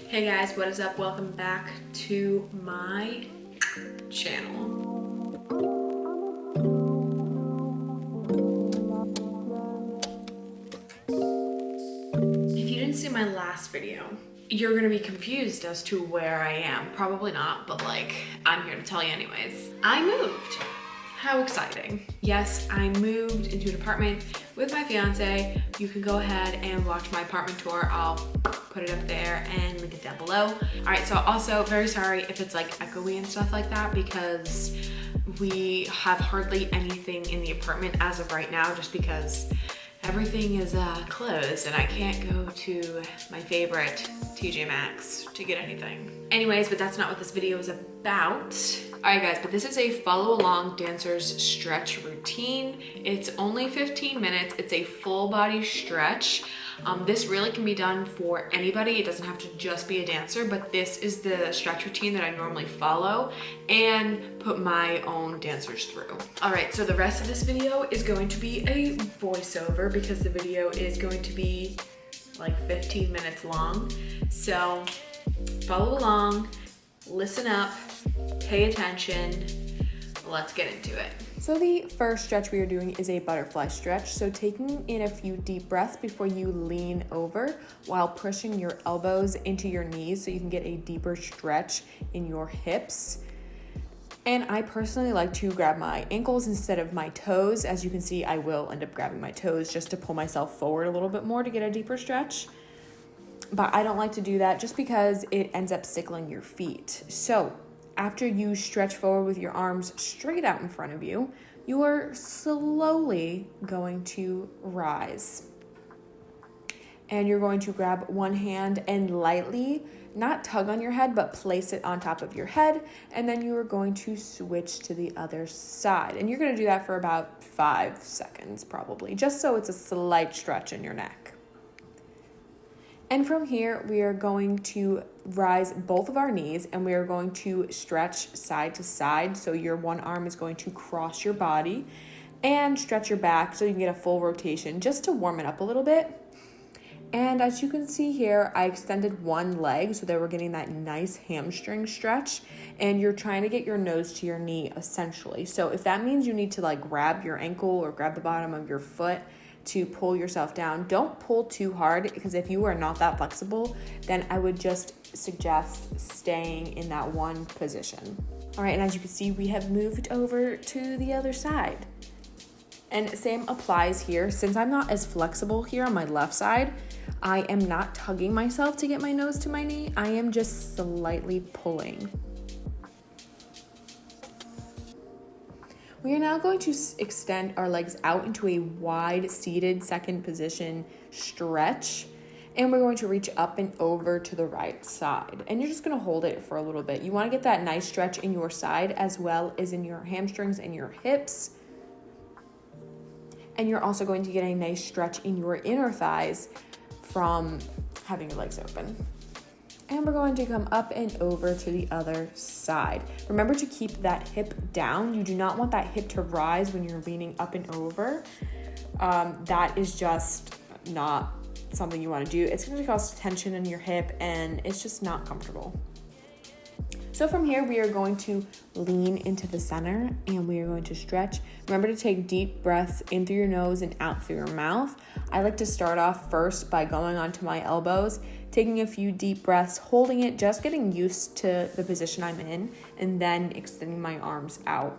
Hey guys, what is up? Welcome back to my channel. If you didn't see my last video, you're gonna be confused as to where I am. Probably not, but like, I'm here to tell you anyways. I moved. How exciting. Yes, I moved into an apartment with my fiance. You can go ahead and watch my apartment tour. I'll put it up there and link it down below. All right, so also very sorry if it's like echoey and stuff like that because we have hardly anything in the apartment as of right now just because everything is closed and I can't go to my favorite TJ Maxx to get anything. Anyways, but that's not what this video is about. All right guys, but this is a follow along dancer's stretch routine. It's only 15 minutes. It's a full body stretch. This really can be done for anybody. It doesn't have to just be a dancer, but this is the stretch routine that I normally follow and put my own dancers through. All right, so the rest of this video is going to be a voiceover because the video is going to be like 15 minutes long. So follow along, listen up, pay attention, let's get into it. So the first stretch we are doing is a butterfly stretch. So taking in a few deep breaths before you lean over while pushing your elbows into your knees so you can get a deeper stretch in your hips. And I personally like to grab my ankles instead of my toes. As you can see, I will end up grabbing my toes just to pull myself forward a little bit more to get a deeper stretch. But I don't like to do that just because it ends up sickling your feet. So after you stretch forward with your arms straight out in front of you, you are slowly going to rise. And you're going to grab one hand and lightly, not tug on your head, but place it on top of your head. And then you are going to switch to the other side. And you're going to do that for about 5 seconds probably, just so it's a slight stretch in your neck. And from here, we are going to rise both of our knees and we are going to stretch side to side. So your one arm is going to cross your body and stretch your back so you can get a full rotation just to warm it up a little bit. And as you can see here, I extended one leg so that we're getting that nice hamstring stretch and you're trying to get your nose to your knee essentially. So if that means you need to like grab your ankle or grab the bottom of your foot to pull yourself down, don't pull too hard because if you are not that flexible, then I would just suggest staying in that one position. All right, and as you can see, we have moved over to the other side. And same applies here. Since I'm not as flexible here on my left side, I am not tugging myself to get my nose to my knee. I am just slightly pulling. We are now going to extend our legs out into a wide seated second position stretch. And we're going to reach up and over to the right side. And you're just going to hold it for a little bit. You want to get that nice stretch in your side as well as in your hamstrings and your hips. And you're also going to get a nice stretch in your inner thighs from having your legs open. And we're going to come up and over to the other side. Remember to keep that hip down. You do not want that hip to rise when you're leaning up and over. That is just not something you want to do. It's going to cause tension in your hip and it's just not comfortable. So from here, we are going to lean into the center and we are going to stretch. Remember to take deep breaths in through your nose and out through your mouth. I like to start off first by going onto my elbows, taking a few deep breaths, holding it, just getting used to the position I'm in, and then extending my arms out.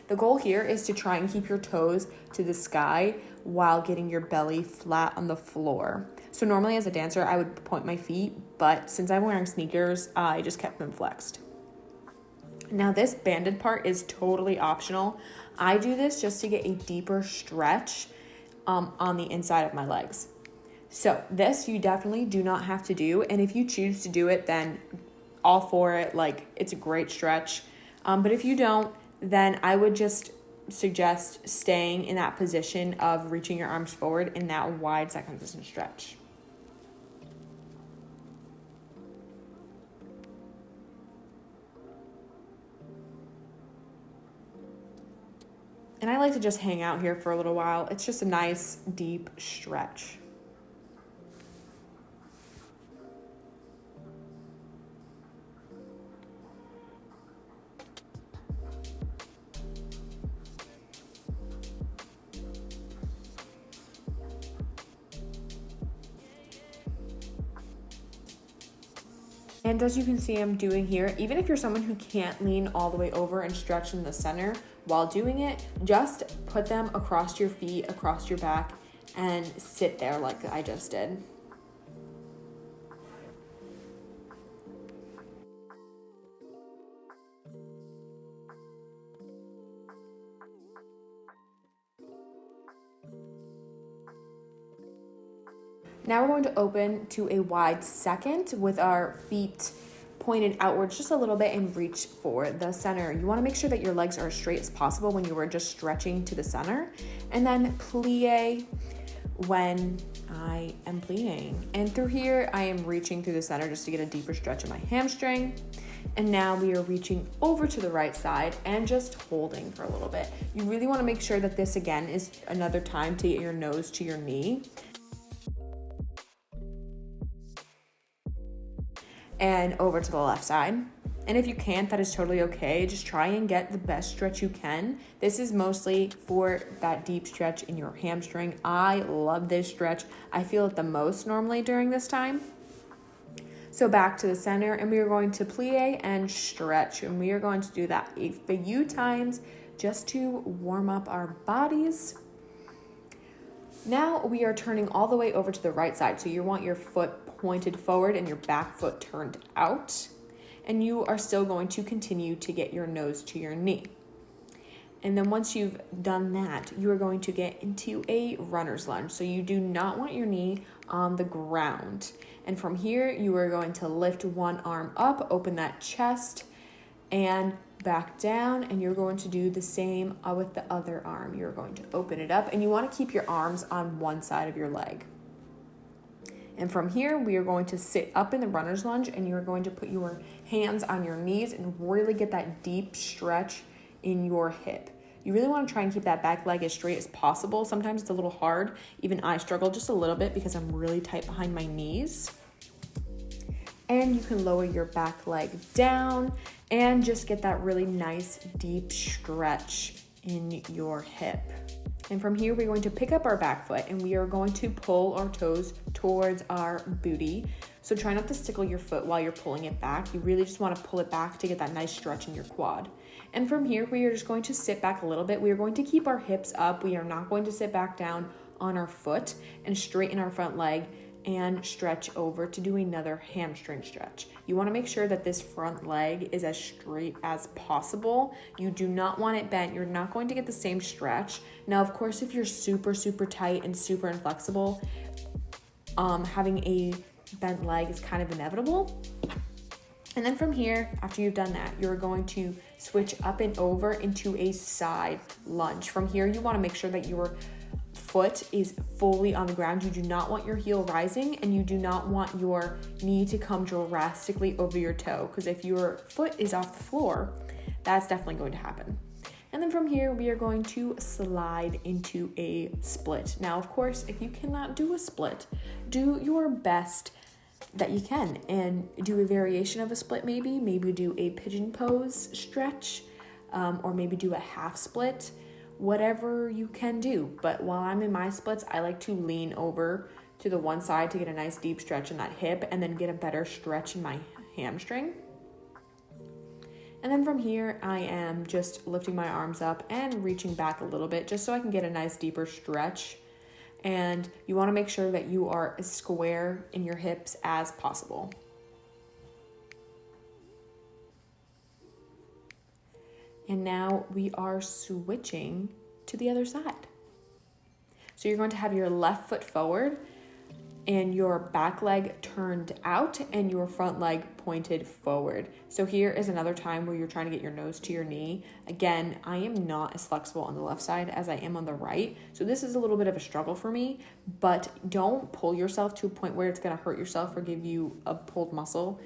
The goal here is to try and keep your toes to the sky while getting your belly flat on the floor. So normally as a dancer, I would point my feet, but since I'm wearing sneakers, I just kept them flexed. Now this banded part is totally optional. I do this just to get a deeper stretch on the inside of my legs. So this you definitely do not have to do. And if you choose to do it, then all for it. Like it's a great stretch. But if you don't, then I would just suggest staying in that position of reaching your arms forward in that wide second position stretch. And I like to just hang out here for a little while. It's just a nice deep stretch. And as you can see I'm doing here, even if you're someone who can't lean all the way over and stretch in the center while doing it, just put them across your feet, across your back, and sit there like I just did. Now we're going to open to a wide second with our feet pointed outwards just a little bit and reach for the center. You want to make sure that your legs are as straight as possible when you were just stretching to the center, and then plie when I am plieing. And through here, I am reaching through the center just to get a deeper stretch in my hamstring. And now we are reaching over to the right side and just holding for a little bit. You really want to make sure that this again is another time to get your nose to your knee. And over to the left side. And if you can't, that is totally okay. Just try and get the best stretch you can. This is mostly for that deep stretch in your hamstring. I love this stretch. I feel it the most normally during this time. So back to the center, and we are going to plie and stretch. And we are going to do that a few times just to warm up our bodies. Now we are turning all the way over to the right side. So you want your foot pointed forward and your back foot turned out. And you are still going to continue to get your nose to your knee. And then once you've done that, you are going to get into a runner's lunge. So you do not want your knee on the ground. And from here, you are going to lift one arm up, open that chest, and back down. And you're going to do the same with the other arm. You're going to open it up, and you want to keep your arms on one side of your leg. And from here, we are going to sit up in the runner's lunge, and you're going to put your hands on your knees and really get that deep stretch in your hip. You really want to try and keep that back leg as straight as possible. Sometimes it's a little hard. Even I struggle just a little bit because I'm really tight behind my knees. And you can lower your back leg down and just get that really nice deep stretch in your hip. And from here, we're going to pick up our back foot and we are going to pull our toes towards our booty. So try not to stickle your foot while you're pulling it back. You really just want to pull it back to get that nice stretch in your quad. And from here, we are just going to sit back a little bit. We are going to keep our hips up. We are not going to sit back down on our foot, and straighten our front leg and stretch over to do another hamstring stretch. You want to make sure that this front leg is as straight as possible. You do not want it bent. You're not going to get the same stretch. Now, of course, if you're super, super tight and super inflexible, having a bent leg is kind of inevitable. And then from here, after you've done that, you're going to switch up and over into a side lunge. From here, you want to make sure that your foot is fully on the ground. You do not want your heel rising, and you do not want your knee to come drastically over your toe, because if your foot is off the floor, that's definitely going to happen. And then from here, we are going to slide into a split. Now, of course, if you cannot do a split, do your best that you can and do a variation of a split. Maybe do a pigeon pose stretch, or maybe do a half split. Whatever you can do. But while I'm in my splits, I like to lean over to the one side to get a nice deep stretch in that hip, and then get a better stretch in my hamstring. And then from here, I am just lifting my arms up and reaching back a little bit just so I can get a nice deeper stretch. And you want to make sure that you are as square in your hips as possible. And now we are switching to the other side. So you're going to have your left foot forward and your back leg turned out and your front leg pointed forward. So here is another time where you're trying to get your nose to your knee. Again, I am not as flexible on the left side as I am on the right. So this is a little bit of a struggle for me, but don't pull yourself to a point where it's gonna hurt yourself or give you a pulled muscle.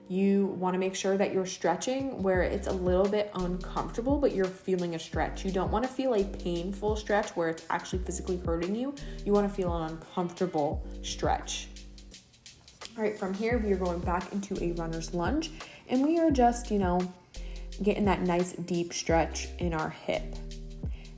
You want to make sure that you're stretching where it's a little bit uncomfortable, but you're feeling a stretch. You don't want to feel a painful stretch where it's actually physically hurting you. You want to feel an uncomfortable stretch. All right, from here, we are going back into a runner's lunge, and we are just, getting that nice deep stretch in our hip.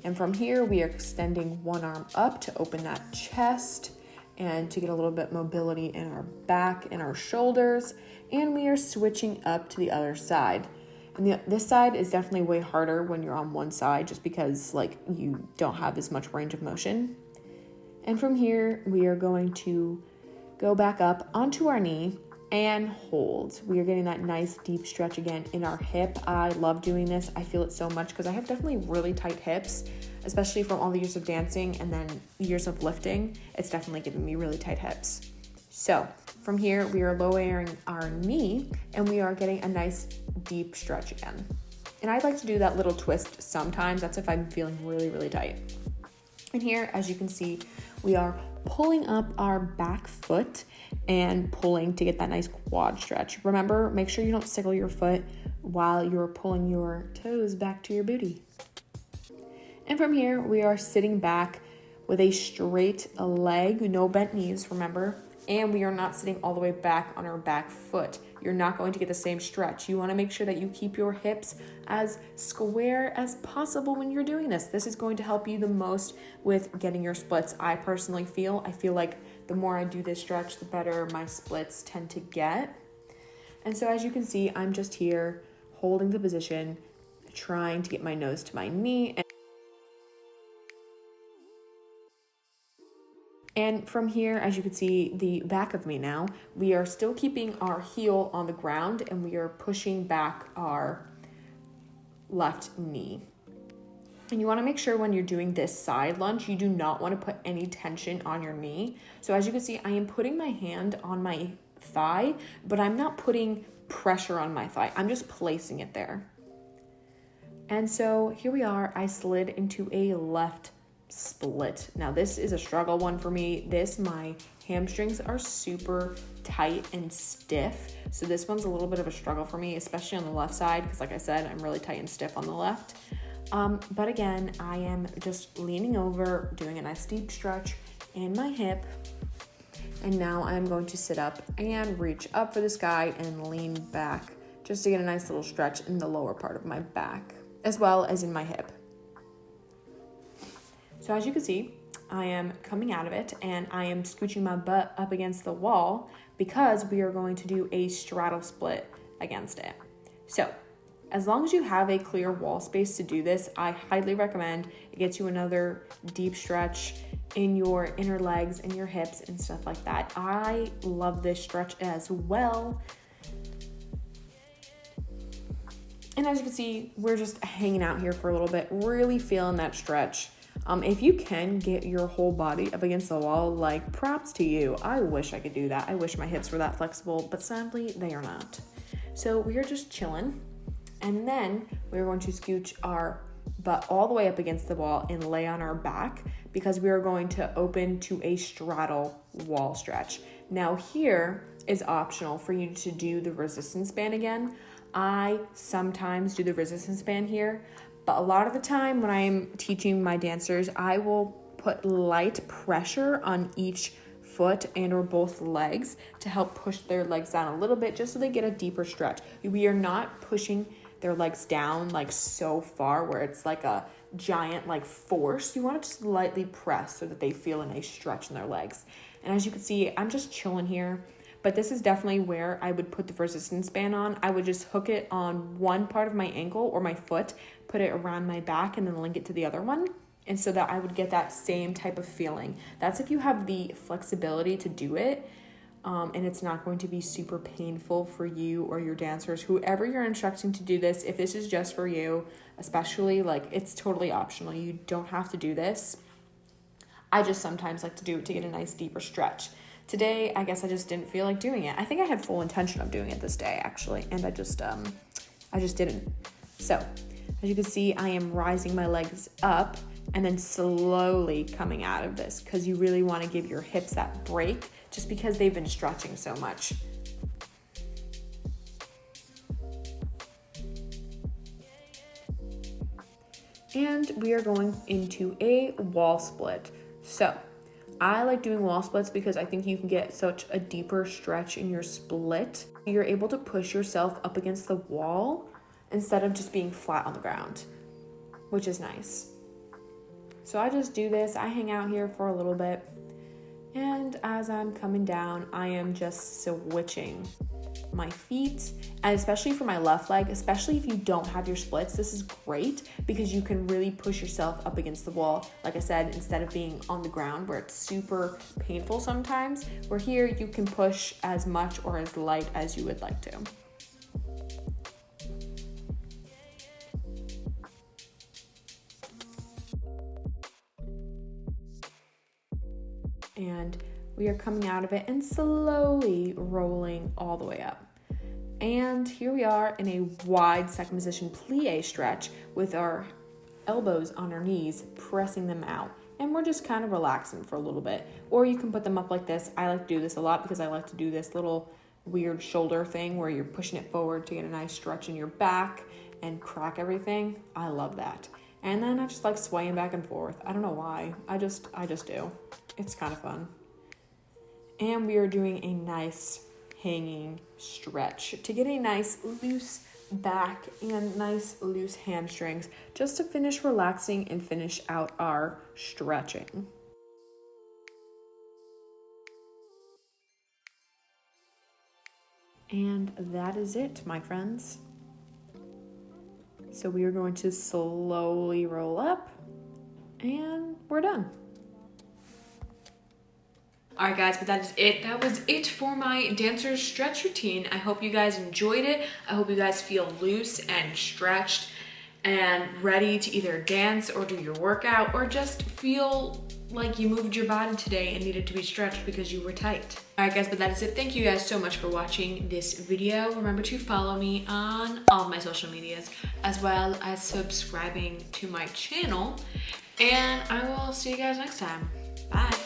And from here, we are extending one arm up to open that chest, and to get a little bit mobility in our back and our shoulders. And we are switching up to the other side. And this side is definitely way harder when you're on one side, just because like you don't have as much range of motion. And from here, we are going to go back up onto our knee and hold. We are getting that nice deep stretch again in our hip. I love doing this. I feel it so much because I have definitely really tight hips, especially from all the years of dancing and then years of lifting. It's definitely giving me really tight hips. So from here, we are lowering our knee and we are getting a nice deep stretch again. And I like to do that little twist sometimes. That's if I'm feeling really, really tight. And here, as you can see, we are pulling up our back foot and pulling to get that nice quad stretch. Remember, make sure you don't sickle your foot while you're pulling your toes back to your booty. And from here, we are sitting back with a straight leg, no bent knees, remember? And we are not sitting all the way back on our back foot. You're not going to get the same stretch. You want to make sure that you keep your hips as square as possible when you're doing this. This is going to help you the most with getting your splits. I personally feel like the more I do this stretch, the better my splits tend to get. And so as you can see, I'm just here holding the position, trying to get my nose to my knee. And from here, as you can see, the back of me now, we are still keeping our heel on the ground and we are pushing back our left knee. And you want to make sure when you're doing this side lunge, you do not want to put any tension on your knee. So as you can see, I am putting my hand on my thigh, but I'm not putting pressure on my thigh. I'm just placing it there. And so here we are. I slid into a left split. Now this is a struggle one for me. My hamstrings are super tight and stiff. So this one's a little bit of a struggle for me, especially on the left side, because like I said, I'm really tight and stiff on the left. But again, I am just leaning over, doing a nice deep stretch in my hip. And now I'm going to sit up and reach up for the sky and lean back just to get a nice little stretch in the lower part of my back, as well as in my hip. So as you can see, I am coming out of it and I am scooching my butt up against the wall because we are going to do a straddle split against it. So as long as you have a clear wall space to do this, I highly recommend. It gets you another deep stretch in your inner legs and your hips and stuff like that. I love this stretch as well. And as you can see, we're just hanging out here for a little bit, really feeling that stretch. If you can get your whole body up against the wall, like, props to you. I wish I could do that. I wish my hips were that flexible, but sadly they are not. So we are just chilling. And then we're going to scooch our butt all the way up against the wall and lay on our back because we are going to open to a straddle wall stretch. Now here is optional for you to do the resistance band again. I sometimes do the resistance band here, but a lot of the time when I'm teaching my dancers, I will put light pressure on each foot and or both legs to help push their legs down a little bit just so they get a deeper stretch. We are not pushing their legs down like so far where it's like a giant like force. You want to just lightly press so that they feel a nice stretch in their legs. And as you can see, I'm just chilling here. But this is definitely where I would put the resistance band on. I would just hook it on one part of my ankle or my foot, put it around my back, and then link it to the other one. And so that I would get that same type of feeling. That's if you have the flexibility to do it. And it's not going to be super painful for you or your dancers, whoever you're instructing to do this. If this is just for you, especially, like, it's totally optional. You don't have to do this. I just sometimes like to do it to get a nice deeper stretch. Today, I guess I just didn't feel like doing it. I think I had full intention of doing it this day, actually, and I just didn't. So, as you can see, I am rising my legs up and then slowly coming out of this because you really want to give your hips that break just because they've been stretching so much. And we are going into a wall split. So, I like doing wall splits because I think you can get such a deeper stretch in your split. You're able to push yourself up against the wall instead of just being flat on the ground, which is nice. So I just do this. I hang out here for a little bit And as I'm coming down, I am just switching my feet, and especially for my left leg, especially if you don't have your splits, this is great because you can really push yourself up against the wall. Like I said, instead of being on the ground where it's super painful sometimes, where here you can push as much or as light as you would like to. And we are coming out of it and slowly rolling all the way up. And here we are in a wide second position plie stretch with our elbows on our knees, pressing them out. And we're just kind of relaxing for a little bit. Or you can put them up like this. I like to do this a lot because I like to do this little weird shoulder thing where you're pushing it forward to get a nice stretch in your back and crack everything. I love that. And then I just like swaying back and forth. I don't know why. I just do. It's kind of fun. And we are doing a nice hanging stretch to get a nice loose back and nice loose hamstrings, just to finish relaxing and finish out our stretching. And that is it, my friends. So we are going to slowly roll up and we're done. All right, guys, but that is it. That was it for my dancer's stretch routine. I hope you guys enjoyed it. I hope you guys feel loose and stretched and ready to either dance or do your workout or just feel like you moved your body today and needed to be stretched because you were tight. All right, guys, but that is it. Thank you guys so much for watching this video. Remember to follow me on all of my social medias as well as subscribing to my channel. And I will see you guys next time. Bye.